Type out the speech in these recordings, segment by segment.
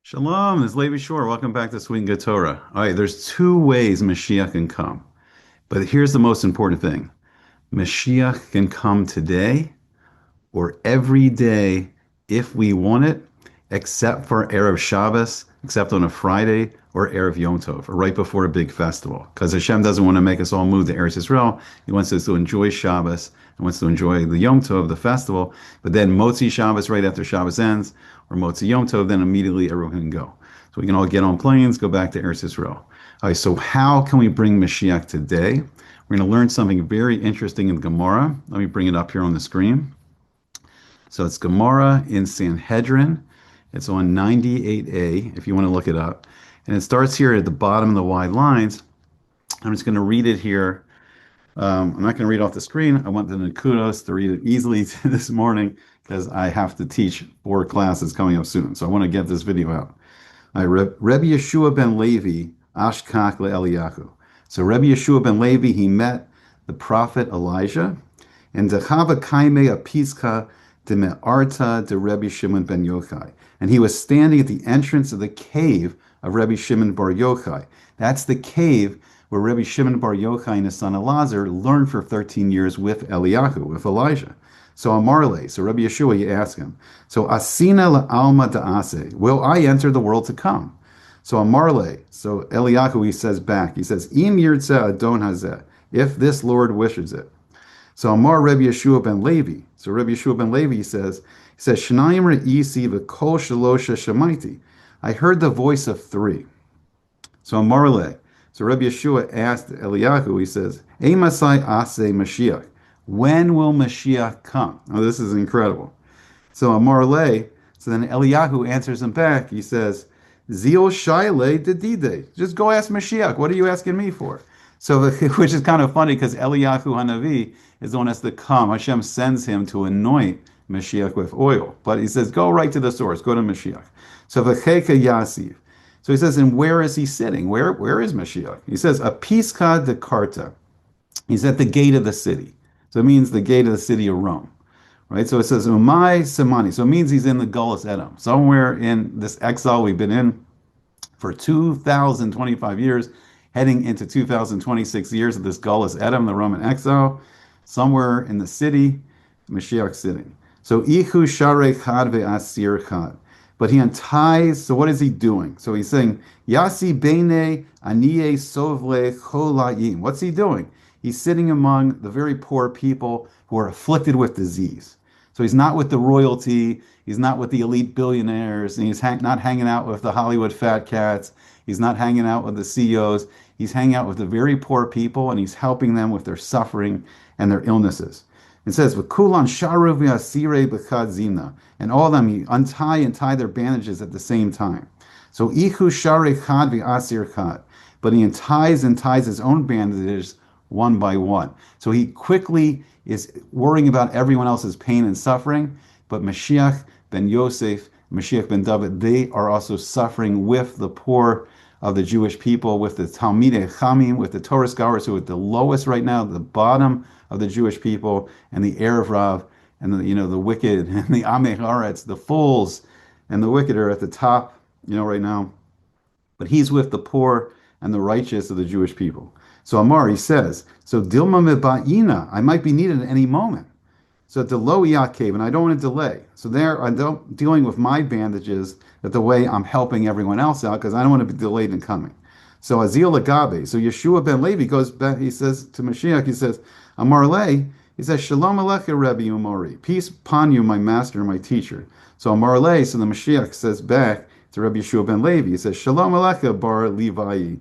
Shalom, this is Levi Shore. Welcome back to Sweet and Good Torah. All right, there's two ways Mashiach can come. But here's the most important thing. Mashiach can come today or every day if we want it, except for Erev Shabbos, except on a Friday or Erev Yom Tov, or right before a big festival. Because Hashem doesn't want to make us all move to Eretz Yisrael. He wants us to enjoy Shabbos and wants to enjoy the Yom Tov, the festival. But then Motzi Shabbos right after Shabbos ends, or Motzi Yom Tov, then immediately everyone can go. So we can all get on planes, go back to Eretz Yisrael. All right, so how can we bring Mashiach today? We're going to learn something very interesting in Gemara. Let me bring it up here on the screen. So it's Gemara in Sanhedrin. It's on 98a, if you want to look it up. And it starts here at the bottom of the wide lines. I'm just going to read it here. I'm not going to read off the screen. I want the Nakudos to read it easily this morning because I have to teach 4 classes coming up soon. So I want to get this video out. Rabbi Yehoshua ben Levi, Ashkach le Eliyahu. So Rabbi Yehoshua ben Levi, he met the prophet Elijah, and Dechava Kaime Apiska de Me'arta de Rabbi Shimon ben Yochai. And he was standing at the entrance of the cave of Rabbi Shimon bar Yochai. That's the cave where Rabbi Shimon bar Yochai and his son Elazar learned for 13 years with Eliyahu, with Elijah. So Amarle, so Rabbi Yehoshua, you ask him, so Asina la'alma da'ase, will I enter the world to come? So Amarle, so Eliyahu, he says back, he says, Im yirtzeh adon hazeh, if this Lord wishes it. So Amar Rabbi Yehoshua ben Levi. So Rabbi Yehoshua ben Levi says, Shnayim re'isi v'kol shalosha shemaiti. I heard the voice of 3. So Amar Le. So Rabbi Yehoshua asked Eliyahu, he says, Eimasai ase Mashiach. When will Mashiach come? Oh, this is incredible. So Amar Le. So then Eliyahu answers him back. He says, Zil shayle dedide. Just go ask Mashiach. What are you asking me for? So, which is kind of funny because Eliyahu HaNavi is the one that's to come. Hashem sends him to anoint Mashiach with oil. But he says, go right to the source, go to Mashiach. So, V'cheka Yasiv. So he says, and where is he sitting? Where is Mashiach? He says, Apiska de Karta. He's at the gate of the city. So it means the gate of the city of Rome. Right? So it says, Umay Samani. So it means he's in the Gullus Edom. Somewhere in this exile we've been in for 2,025 years, heading into 2026 years of this Gullus Edom, the Roman exile, somewhere in the city, Mashiach sitting. So Ichu Sharei Chad ve'asir Chad. But he unties, so what is he doing? So he's saying, Yasi Bene Aniye Sovle Cholayim. What's he doing? He's sitting among the very poor people who are afflicted with disease. So he's not with the royalty, he's not with the elite billionaires, and he's not hanging out with the Hollywood fat cats, he's not hanging out with the CEOs, he's hanging out with the very poor people, and he's helping them with their suffering and their illnesses. It says, "V'kulan sharu v'asire b'chad zimna," and all of them he untie and tie their bandages at the same time. So ichu share chad v'asir chad, but he unties and ties his own bandages one by one. So he quickly is worrying about everyone else's pain and suffering, but Mashiach ben Yosef, Mashiach ben David, they are also suffering with the poor of the Jewish people, with the Talmidei Chamim, with the Torah scholars who are at the lowest right now, the bottom of the Jewish people, and the Erev Rav, and the wicked, and the Amei Haaretz, the fools, and the wicked are at the top, right now. But he's with the poor and the righteous of the Jewish people. So Amar, he says, so Dilma meba'ina, I might be needed at any moment. So Delo cave, and I don't want to delay. So there, I'm dealing with my bandages that the way I'm helping everyone else out because I don't want to be delayed in coming. So Azil Agabe, so Yehoshua ben Levi goes back, he says to Mashiach, he says, Amar Le, he says, Shalom Alecha Rebbe Umori, peace upon you, my master and my teacher. So Amar Le, so the Mashiach says back to Rabbi Yehoshua ben Levi, he says, Shalom Alecha bar Levi,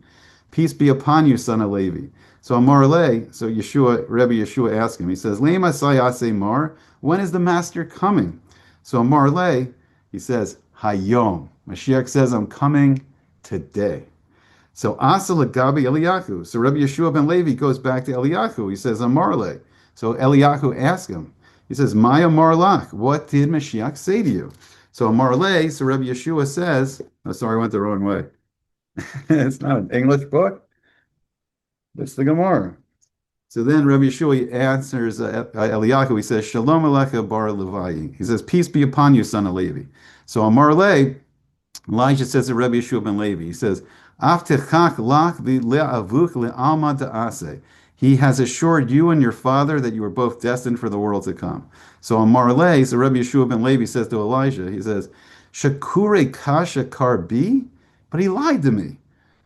peace be upon you, son of Levi. So Amar Le, so Rabbi Yehoshua asked him, he says, Lema sayase mar, when is the master coming? So Amar Le, he says, Hayom. Mashiach says, I'm coming today. So Asa Lagabi Eliyahu. So Rabbi Yehoshua ben Levi goes back to Eliyahu. He says, Amar Le. So Eliyahu asks him, he says, My Amar Lach, what did Mashiach say to you? So Amar Le, so Rabbi Yehoshua says, oh, sorry, I went the wrong way. It's not an English book. It's the Gemara. So then Rabbi Yehoshua answers Eliyahu. He says, Shalom Alecha bar Levi. He says, peace be upon you, son of Levi. So Amar Le, Elijah says to Rabbi Yehoshua ben Levi, he says, Avtechach lach le'avuk le'alma da'aseh. He has assured you and your father that you are both destined for the world to come. So on Marley, so Rabbi Yehoshua ben Levi says to Elijah, he says, Shakure kasha karbi? But he lied to me. He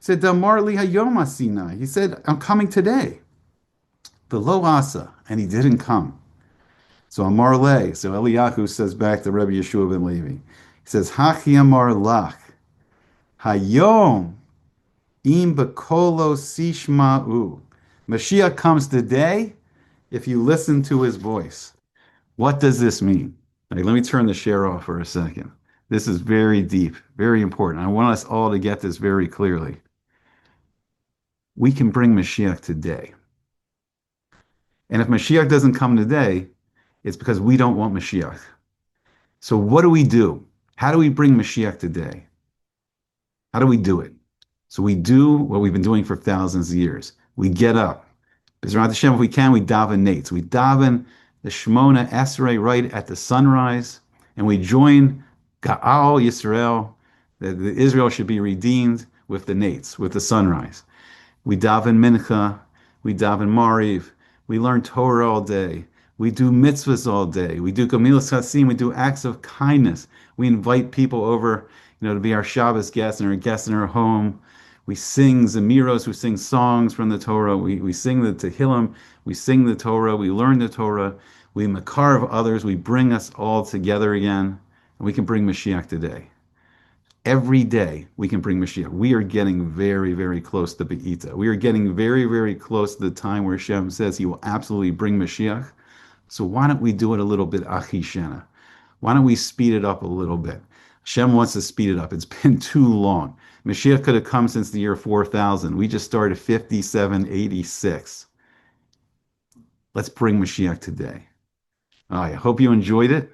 said, Damar li hayom Sinai. He said, I'm coming today. The lo asa, and he didn't come. So Amar Le, so Eliyahu says back to Rabbi Yehoshua ben Levi, he says, Hachi Amar Lach, Hayom im bekolo sishma'u. Mashiach comes today if you listen to his voice. What does this mean? Let me turn the share off for a second. This is very deep, very important. I want us all to get this very clearly. We can bring Mashiach today. And if Mashiach doesn't come today, it's because we don't want Mashiach. So what do we do? How do we bring Mashiach today? How do we do it? So we do what we've been doing for thousands of years. We get up. B'ezrat Hashem, if we can, we daven nates. We daven the Shemona Esrei right at the sunrise, and we join Ga'al Yisrael, that Israel should be redeemed with the nates, with the sunrise. We daven Mincha, we daven Mariv, we learn Torah all day. We do mitzvahs all day. We do Gemilas Chasim. We do acts of kindness. We invite people over, to be our Shabbos guests and our guests in our home. We sing Zemiros. We sing songs from the Torah. We sing the Tehillim. We sing the Torah. We learn the Torah. We makarv others. We bring us all together again. And we can bring Mashiach today. Every day we can bring Mashiach. We are getting very, very close to Be'ita. We are getting very, very close to the time where Hashem says he will absolutely bring Mashiach. So why don't we do it a little bit achishena? Why don't we speed it up a little bit? Hashem wants to speed it up. It's been too long. Mashiach could have come since the year 4000. We just started 5786. Let's bring Mashiach today. I hope you enjoyed it,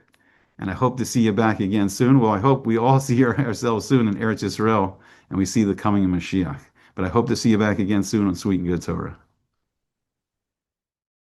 and I hope to see you back again soon. Well, I hope we all see ourselves soon in Eretz Yisrael, and we see the coming of Mashiach. But I hope to see you back again soon on Sweet and Good Torah.